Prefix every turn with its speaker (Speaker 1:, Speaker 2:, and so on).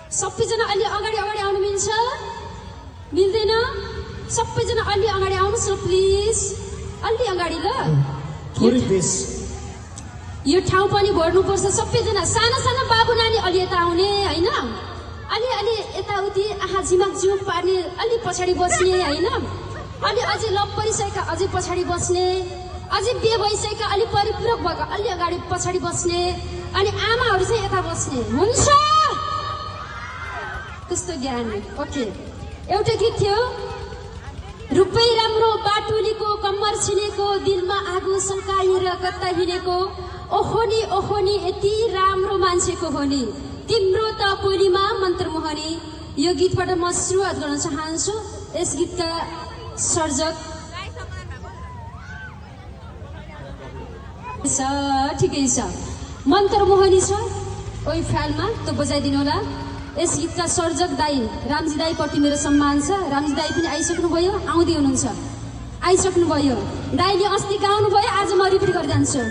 Speaker 1: सबैजना अलि अगाडि अगाडि आउनु मिल्छ? मिल्दैन? सबैजना अलि अगाडि आउनुहोस् न प्लिज। अलि अगाडि ल।
Speaker 2: थोरै बेस।
Speaker 1: यो ठाउँ पनि भर्नुपर्छ सबैजना। साना साना बाबु नानी अलि यता आउने हैन? अलि अलि यताउति आहा झिमक झिमक पार्ने अलि पछाडि बस्ने हैन? अलि अझै लप परिसकेका अझै पछाडि बस्ने, अझै बिहे भइसकेका अलि परिपूरक भएका अलि अगाडि पछाडि बस्ने, अनि आमाहरू चाहिँ यता बस्ने हुन्छ। त्यस्तो ज्ञान। ओके, एउटा गीत थियो। रूपै राम्रो बाटुलीको कम्मर छिनेको, दिलमा आगो सल्काएर कता हिँडेको, ओहोनी यति राम्रो मान्छेको हो नि, तिम्रो त बोलीमा मन्त्रमोहनी। यो गीतबाट म सुरुवात गर्न चाहन्छु। यस गीतका सर्जक ठिकै छ, मन्त्रमोहनी छ ओइ फ्यालमा, त्यो बजाइदिनु होला। यस गीतका सर्जक दाई रामजी दाई प्रति मेरो सम्मान छ। रामजी दाई पनि आइसक्नुभयो, आउँदै हुनुहुन्छ, आइसक्नुभयो। दाईले अस्ति गाउनु भयो, आज म रिपिट गरिरहन्छु।